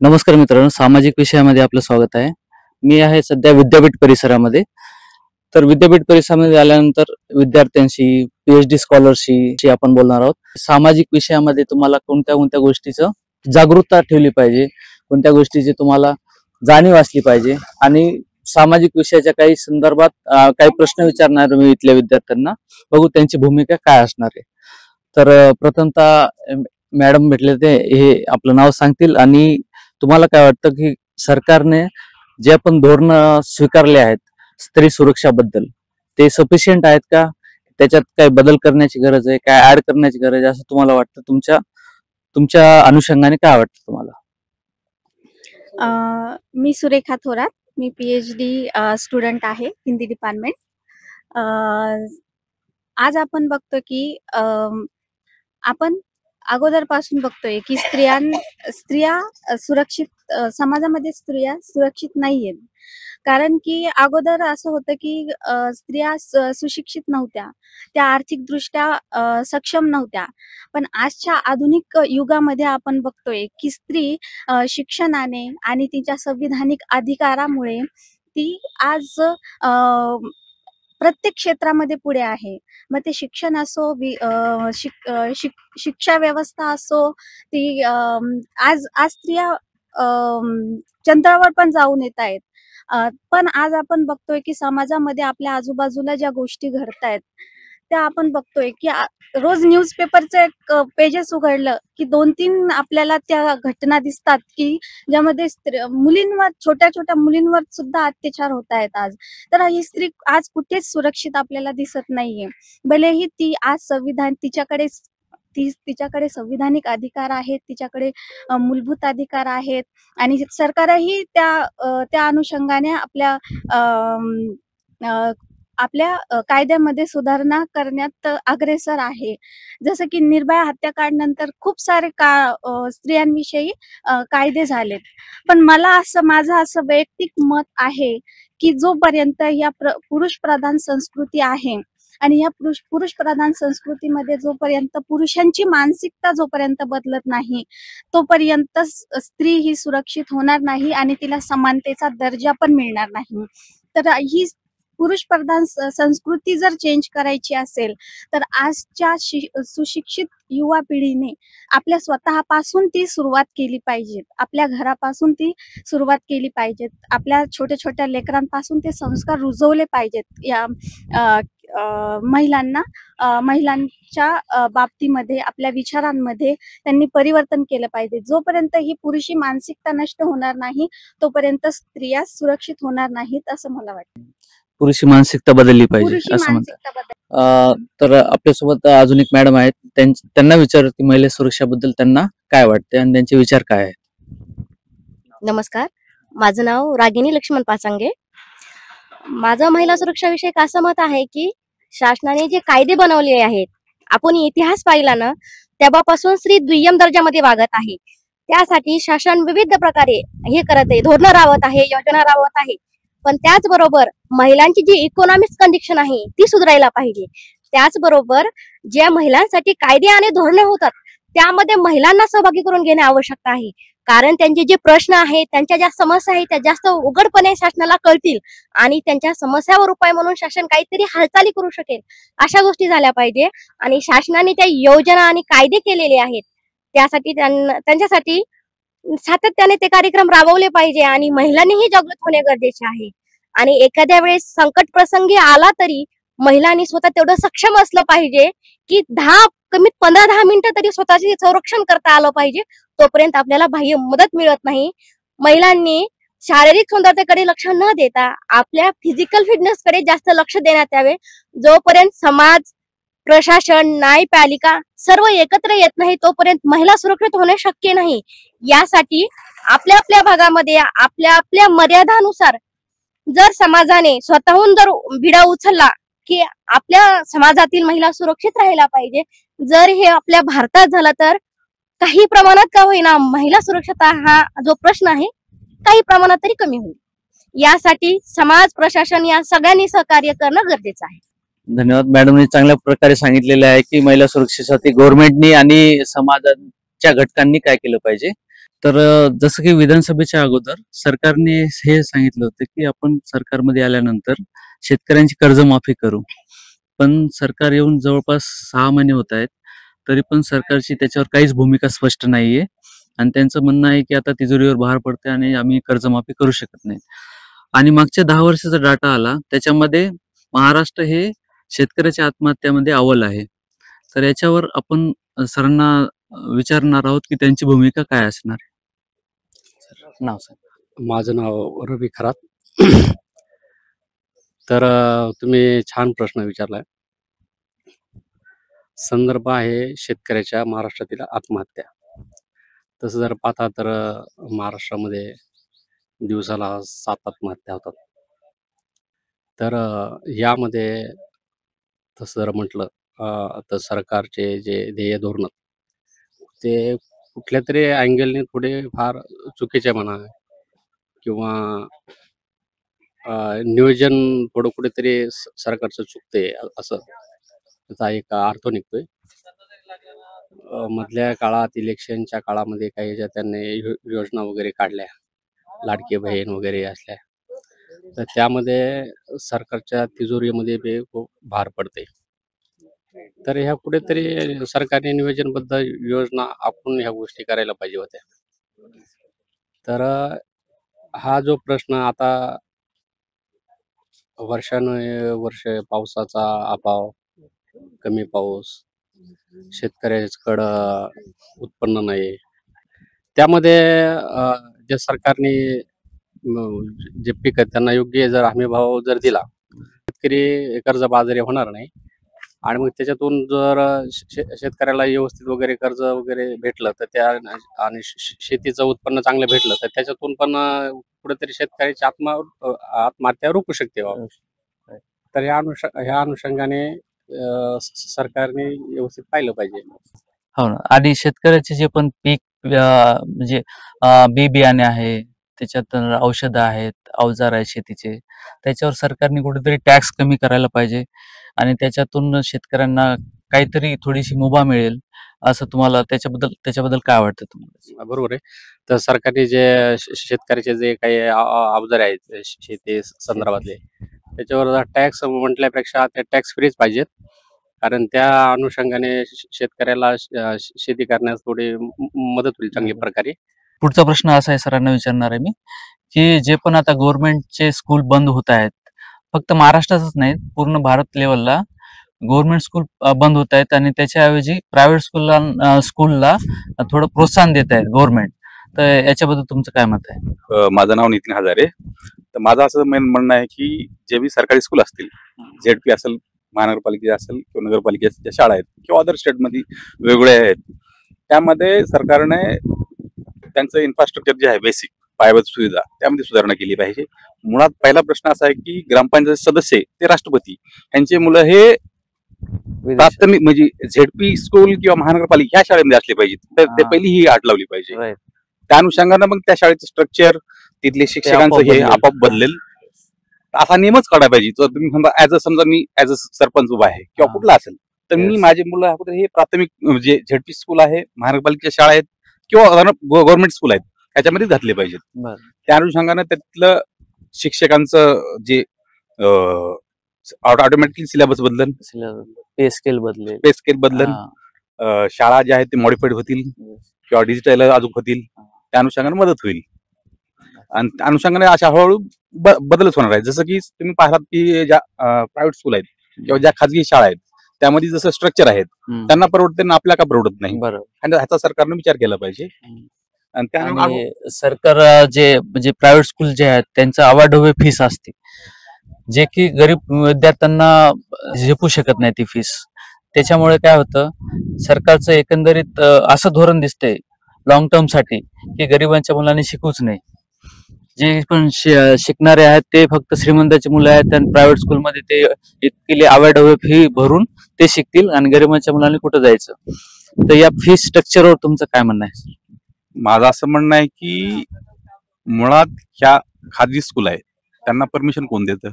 नमस्कार मित्रांनो, सामाजिक विषयामध्ये आपलं स्वागत आहे. मी आहे सध्या विद्यापीठ परिसरामध्ये. तर विद्यापीठ परिसरामध्ये आल्यानंतर विद्यार्थ्यांशी PhD स्कॉलरशी आपण बोलणार आहोत. सामाजिक विषयामध्ये तुम्हाला कोणत्या कोणत्या गोष्टीचं जागरूकता ठेवली पाहिजे, कोणत्या गोष्टीची तुम्हाला जाणीव असली पाहिजे आणि सामाजिक विषयाच्या काही संदर्भात काही प्रश्न विचारणार मी इथल्या विद्यार्थ्यांना. बघू त्यांची भूमिका काय असणार आहे. तर प्रथमतः मॅडम भेटले ते हे आपलं नाव सांगतील आणि तुम्हाला काय वाटतं की सरकारने जे पण धोरण स्वीकारले आहेत स्त्री सुरक्षाबद्दल ते सफिशियंट आहेत का? त्याच्यात काही बदल करण्याची गरज आहे, काय ऍड करण्याची गरज आहे असं तुम्हाला वाटतं? तुमच्या तुमच्या अनुषंगाने काय वाटतं तुम्हाला? मी सुरेखा थोरात, मी PhD स्टुडंट आहे, हिंदी डिपार्टमेंट. आज आपण बघतो की आपण अगोदरपासून बघतोय की स्त्रिया सुरक्षित समाजामध्ये स्त्रिया सुरक्षित नाहीयेत. कारण की अगोदर असं होतं की स्त्रिया सुशिक्षित नव्हत्या, त्या आर्थिकदृष्ट्या सक्षम नव्हत्या. पण आजच्या आधुनिक युगामध्ये आपण बघतोय की स्त्री शिक्षणाने आणि तिच्या संविधानिक अधिकारामुळे ती आज प्रत्येक क्षेत्रामध्ये पुढे आहे. मग ते शिक्षण असो, शिक्षा व्यवस्था असो, ती आज आज स्त्रिया चंद्रावर पण जाऊन येत आहेत. पण आज आपण बघतोय की समाजामध्ये आपल्या आजूबाजूला ज्या गोष्टी घडतायत त्या आपण बघतोय की रोज न्यूजपेपरचं एक पेजेस उघडलं की 2-3 आपल्याला त्या घटना दिसतात की ज्यामध्ये मुलींवर, छोट्या छोट्या मुलींवर सुद्धा अत्याचार होत आहेत आज. तर ही स्त्री आज कुठेच सुरक्षित आपल्याला दिसत नाहीये. भलेही ती आज तिच्याकडे संविधानिक अधिकार आहेत, तिच्याकडे मूलभूत अधिकार आहेत आणि सरकारही त्या अनुषंगाने आपल्या कायद्यामध्ये सुधारणा करण्यात अग्रेसर आहे. जसं की निर्भया हत्याकांड नंतर खूप सारे स्त्रियांविषयी कायदे झालेत. पण माझं असं वैयक्तिक मत आहे की जोपर्यंत या पुरुष प्रधान संस्कृती आहे आणि या पुरुष प्रधान संस्कृतीमध्ये जोपर्यंत पुरुषांची मानसिकता जोपर्यंत बदलत नाही तोपर्यंत स्त्री ही सुरक्षित होणार नाही आणि तिला समानतेचा दर्जा पण मिळणार नाही. तर ही पुरुष प्रधान संस्कृती जर चेंज करायची असेल तर आजच्या सुशिक्षित युवा पिढीने आपल्या स्वतःपासून ती सुरुवात केली पाहिजे. आपल्या घरापासून ती सुरुवात केली पाहिजे. आपल्या छोट्या छोट्या लेकरांपासून ते संस्कार रुजवले पाहिजेत. या महिलांच्या बाबतीमध्ये, आपल्या विचारांमध्ये त्यांनी परिवर्तन केलं पाहिजे. जोपर्यंत ही पुरुषी मानसिकता नष्ट होणार नाही तोपर्यंत स्त्रिया सुरक्षित होणार नाहीत असं मला वाटतं. पुरुषी मानसिकता बदलली पाहिजे असं म्हणतात. तर आपल्यासोबत अजून एक मॅडम आहेत, त्यांना विचार की महिला सुरक्षाबद्दल त्यांना काय वाटते आणि त्यांचे विचार काय आहेत. नमस्कार, माझं नाव रागिनी लक्ष्मण पाचांगे. माझं महिला सुरक्षाविषयक असं मत आहे की शासनाने जे कायदे बनवले आहेत, आपण इतिहास पाहिला ना, तेव्हापासून स्त्री दुय्यम दर्जामध्ये वागत आहे. त्यासाठी शासन विविध प्रकारे हे करत आहे, धोरणं राबवत आहे, योजना राबवत आहे. पण त्याचबरोबर महिलांची जी इकॉनॉमिक कंडिशन आहे ती सुधारायला पाहिजे. त्याचबरोबर ज्या महिलांसाठी कायदे आणि धोरणे होतात त्यामध्ये महिलांना सहभागी करून घेणे आवश्यक आहे. कारण त्यांचे जे प्रश्न आहेत, त्यांच्या ज्या समस्या आहेत त्या जास्त उघडपणे शासनाला कळतील आणि त्यांच्या समस्यावर उपाय म्हणून शासन काहीतरी हालचाली करू शकेल. अशा गोष्टी झाल्या पाहिजे आणि शासनाने त्या योजना आणि कायदे केलेले आहेत त्यासाठी त्यांच्यासाठी सातत्याने ते कार्यक्रम राबवले पाहिजे आणि महिलांनीही जागृत होणे गरजेचे आहे. आणि एखाद्या वेळेस संकट प्रसंगी आला तरी महिलांनी स्वतः तेवढं सक्षम असलं पाहिजे की कमीत 15-10 मिनिटं तरी स्वतःचे संरक्षण करता आलं पाहिजे. तोपर्यंत आपल्याला बाह्य मदत मिळत नाही. महिलांनी शारीरिक सौंदर्याकडे लक्ष न देता आपल्या फिजिकल फिटनेस कडे जास्त लक्ष देण्यात यावे. जोपर्यंत समाज, प्रशासन, न्यायपालिका सर्व एकत्र येत नाही तोपर्यंत महिला सुरक्षित होणे शक्य नाही. यासाठी आपल्या आपल्या भागामध्ये आपल्या आपल्या मर्यादानुसार जर समाजाने स्वतःहून जर विडा उचलला की आपल्या समाजातील महिला सुरक्षित राहायला पाहिजे, जर हे आपल्या भारतात झालं तर काही प्रमाणात का होईना महिला सुरक्षता हा जो प्रश्न आहे काही प्रमाणात तरी कमी होईल. यासाठी समाज, प्रशासन या सगळ्यांनी सहकार्य करणं गरजेचं आहे. धन्यवाद. मॅडमने चांगल्या प्रकारे सांगितलेले आहे की महिला सुरक्षेसाठी गव्हर्नमेंटनी आणि समाजाच्या घटकांनी काय केलं पाहिजे. तर जसं की विधानसभेच्या अगोदर सरकारने हे सांगितलं होतं की आपण सरकारमध्ये आल्यानंतर शेतकऱ्यांची कर्जमाफी करू. पण सरकार येऊन जवळपास 6 महिने होत आहेत. तरी पण सरकारची त्याच्यावर काहीच भूमिका स्पष्ट नाहीये आणि त्यांचं म्हणणं आहे की आता तिजोरीवर भार पडते आणि आम्ही कर्जमाफी करू शकत नाही. आणि मागच्या 10 वर्षाचा डाटा आला त्याच्यामध्ये महाराष्ट्र हे शेतकऱ्याच्या आत्महत्यामध्ये अव्वल आहे. तर याच्यावर आपण सरांना विचारणार आहोत की त्यांची भूमिका काय असणार आहे. नाव सांग. माझं नाव रवी खरात. तर तुम्ही छान प्रश्न विचारलाय. संदर्भ आहे शेतकऱ्याच्या महाराष्ट्रातील आत्महत्या. तसं जर पाहता तर महाराष्ट्रामध्ये दिवसाला 7 आत्महत्या होतात. तर यामध्ये तसं जर म्हटलं तर सरकारचे जे ध्येय धोरण ते कुठल्या तरी अँगलने थोडे फार चुकीचे म्हणा किंवा नियोजन थोडं कुठेतरी सरकारचं चुकते असं त्याचा एक अर्थ निघतोय. मधल्या काळात इलेक्शनच्या काळामध्ये काही ज्या त्यांनी योजना वगैरे काढल्या, लाडकी बहीण वगैरे असल्या, तर त्यामध्ये सरकारच्या तिजोरीमध्ये बी खूप भार पडते. तर ह्या कुठेतरी सरकारने नियोजनबद्ध योजना आखून ह्या गोष्टी करायला पाहिजे होत्या. तर हा जो प्रश्न आता वर्ष पावसाचा अभाव, कमी पाऊस, शेतकऱ्याकडं उत्पन्न नाही, त्यामध्ये जे सरकारने जे पीक आहेत त्यांना योग्य जर हमी भाव जर दिला, शेतकरी कर्जबाजारी होणार नाही. आणि मग त्याच्यातून जर शेतकऱ्याला व्यवस्थित वगैरे कर्ज वगैरे भेटलं तर त्या आणि शेतीचं उत्पन्न चांगलं भेटलं तर त्याच्यातून पण कुठेतरी शेतकऱ्याची आत्महत्या रोखू शकते बाबा. तर ह्या अनुषंगाने सरकारने व्यवस्थित पाहिलं पाहिजे. हो ना. आणि शेतकऱ्याचे जे पण पीक म्हणजे बी बियाणे आहे, त्याच्यात औषधं आहेत, अवजार आहे शेतीचे, त्याच्यावर सरकारने कुठेतरी टॅक्स कमी करायला पाहिजे आणि त्याच्यातून शेतकऱ्यांना काहीतरी थोडीशी मुभा मिळेल असं तुम्हाला त्याच्याबद्दल काय वाटतं तुम्हाला? बरोबर आहे. तर सरकारने जे शेतकऱ्याचे जे काही अवजार आहेत शेती संदर्भातले त्याच्यावर टॅक्स म्हटल्यापेक्षा ते टॅक्स फ्रीच पाहिजेत. कारण त्या अनुषंगाने शेतकऱ्याला शेती करण्यास थोडी मदत होईल चांगल्या प्रकारे. पुढचा प्रश्न असा आहे सरांना विचारणार आहे मी की जे पण आता गव्हर्नमेंटचे स्कूल बंद होत आहेत, फक्त महाराष्ट्रातच नाही पूर्ण भारत लेवलला गव्हर्नमेंट स्कूल बंद होत आहेत आणि त्याच्याऐवजी प्रायव्हेट स्कूलला थोडं प्रोत्साहन देत आहेत गव्हर्नमेंट. तर याच्याबद्दल तुमचं काय मत आहे? माझं नाव नितीन हजारे. तर माझं असं मेन म्हणणं आहे की जे बी सरकारी स्कूल असतील, झेडपी असेल, महानगरपालिका असेल किंवा नगरपालिकेच्या ज्या शाळा आहेत किंवा अदर स्टेटमध्ये वेगवेगळे आहेत, त्यामध्ये सरकारने त्यांचं इन्फ्रास्ट्रक्चर जे आहे बेसिक पायाभूत सुविधा त्यामध्ये सुधारणा केली पाहिजे. मुळात पहिला प्रश्न असा आहे की ग्रामपंचायत सदस्य ते राष्ट्रपती यांचे मुलं हे प्राथमिक म्हणजे झेडपी स्कूल किंवा महानगरपालिका ह्या शाळेमध्ये असले पाहिजेत. तर ते पहिली ही अट लावली पाहिजे. त्या अनुषंगानं मग त्या शाळेचं स्ट्रक्चर, तिथले शिक्षकांचं हे आपोआप बदलेल असा नियमच काढायला पाहिजे. तर तुम्ही समजा मी ऍज अ सरपंच उभा आहे किंवा कुठला असेल तर मी माझे मुलं अगोदर हे प्राथमिक म्हणजे झेडपी स्कूल आहे, महानगरपालिकेच्या शाळा आहेत किंवा गव्हर्नमेंट स्कूल आहेत ह्याच्यामध्ये घातले पाहिजेत. त्या अनुषंगानं त्यातलं शिक्षकांचं जे ऑटोमॅटिकली सिलेबस बदलन, पे स्केल बदलन, शाळा ज्या आहेत ते मॉडिफाईड होतील किंवा डिजिटल अजून होतील, त्या अनुषंगाने मदत होईल. आणि त्या अनुषंगाने अशा हळूहळू बदलच होणार आहे. जसं की तुम्ही पाहतात की ज्या प्रायव्हेट स्कूल आहेत किंवा ज्या खाजगी शाळा आहेत त्यामध्ये जसं स्ट्रक्चर आहेत त्यांना परवडते ना आपल्याला का परवडत नाही, आणि ह्याचा सरकारने विचार केला पाहिजे. आणि सरकार जे म्हणजे प्रायव्हेट स्कूल जे आहेत त्यांचं आवाढव्य फीस असते, जे की गरीब विद्यार्थ्यांना झेपू शकत नाही ती फीस. त्याच्यामुळे काय होतं, सरकारचं एकंदरीत असं धोरण दिसतंय लॉंग टर्म साठी की गरिबांच्या मुलांनी शिकूच नाही. जे पण शिकणारे आहेत ते फक्त श्रीमंताची मुलं आहेत आणि प्रायव्हेट स्कूलमध्ये ते इतकी आवाढव्य फी भरून ते शिकतील आणि गरिबांच्या मुलांनी कुठं जायचं. तर या फी स्ट्रक्चरवर तुमचं काय म्हणणं आहे? माझं असं म्हणणं आहे की मुळात ह्या खाजगी स्कूल आहे त्यांना परमिशन कोण देतं?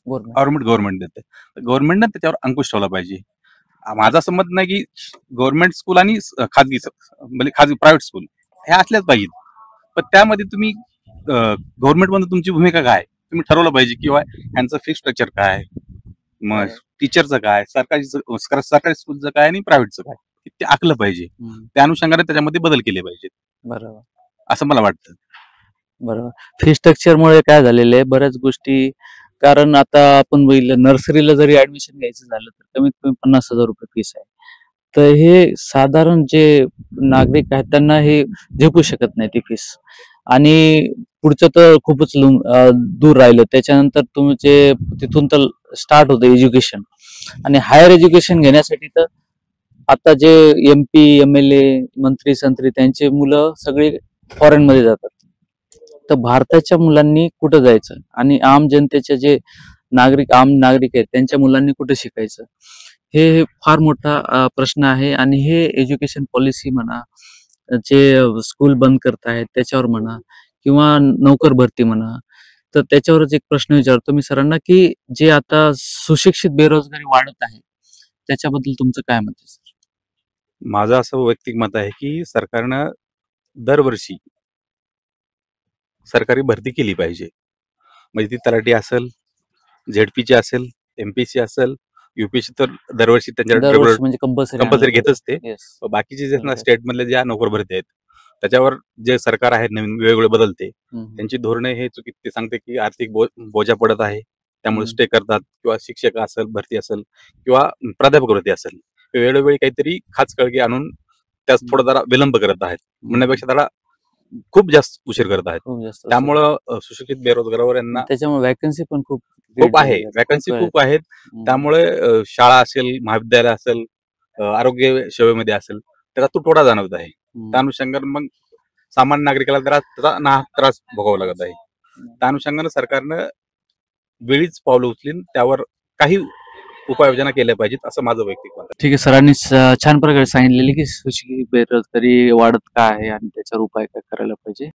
गव्हर्नमेंट देते. गव्हर्नमेंटने त्याच्यावर अंकुश ठेवला पाहिजे. माझं असं मत नाही की गव्हर्नमेंट स्कूल आणि खाजगी म्हणजे प्रायव्हेट स्कूल ह्या असल्याच पाहिजेत. पण त्यामध्ये तुम्ही गव्हर्नमेंटमध्ये तुमची भूमिका काय, तुम्ही ठरवलं पाहिजे किंवा यांचं फिक्स स्ट्रक्चर काय, मग टीचरचं काय, सरकारी स्कूलचं काय आणि प्रायव्हेटचं काय, ते आखलं पाहिजे. त्या अनुषंगाने त्याच्यामध्ये बदल केले पाहिजेत बरोबर असं मला वाटतं. बरोबर. फी स्ट्रक्चरमुळे काय झालेलं आहे बऱ्याच गोष्टी, कारण आता आपण बघितलं नर्सरीला जरी ऍडमिशन घ्यायचं झालं तर कमीत कमी 50,000 रुपये फीस आहे. तर हे साधारण जे नागरिक आहेत त्यांना हे झेपू शकत नाही ती फीस. आणि पुढचं तर खूपच दूर राहिलं. त्याच्यानंतर तुमचे तिथून तर स्टार्ट होतं एज्युकेशन, आणि हायर एज्युकेशन घेण्यासाठी तर आता जे MP MLA मंत्री संत्री त्यांचे मुलं सगळे फॉरेन मध्ये जातात. तर भारताच्या मुलांनी कुठं जायचं आणि आम जनतेचे जे आम नागरिक आहेत त्यांच्या मुलांनी कुठे शिकायचं, हे फार मोठा प्रश्न आहे. आणि हे एज्युकेशन पॉलिसी म्हणा, जे स्कूल बंद करतायत त्याच्यावर म्हणा, किंवा नोकर भरती म्हणा, तर त्याच्यावरच एक प्रश्न विचारतो मी सरांना, की जे आता सुशिक्षित बेरोजगारी वाढत आहे त्याच्याबद्दल तुमचं काय मत आहे सर? माझं असं वैयक्तिक मत आहे की सरकारनं दरवर्षी सरकारी भरती केली पाहिजे. म्हणजे ती तलाठी असेल, झेडपीची असेल, MPC असेल, UPSC तर दरवर्षी त्यांच्या दरवर्षी म्हणजे कंपल्सरी कंपल्सरी घेतच ते. येस. बाकीचे जे बरोबर. स्टेट मधले ज्या नोकर भरती आहेत त्याच्यावर जे सरकार आहे नवीन वेगवेगळे बदलते, त्यांची धोरणे हे चुकीत ते सांगते की आर्थिक बोजा पडत आहे, त्यामुळे स्टे करतात, किंवा शिक्षक असेल भरती असेल किंवा प्राध्यापक भरती असेल, वेळोवेळी काहीतरी खाचकळगी आणून त्यास थोडा जरा विलंब करत आहेत, म्हणण्यापेक्षा त्याला खूप जास्त उशीर करत आहेत. खूप जास्त त्यामुळं सुशिक्षित बेरोजगारावर यांना त्याच्यामुळे वॅकन्सी पण खूप खूप आहे, वॅकन्सी खूप आहेत. त्यामुळे शाळा असेल, महाविद्यालय असेल, आरोग्य सेवेमध्ये असेल, त्याचा तुटवडा जाणवत आहे. त्या अनुषंगाने मग सामान्य नागरिकाला त्याचा नाहक त्रास भोगावा लागत आहे. त्या अनुषंगाने सरकारनं वेळीच पावलं उचलीन त्यावर काही उपाययोजना केल्या पाहिजेत असं माझं वैयक्तिक मत आहे. ठीक आहे. सरांनी छान प्रकारे सांगितलेली की सुशिक्षित बेरोजगारी वाढत का आहे आणि त्याच्यावर उपाय काय करायला पाहिजे.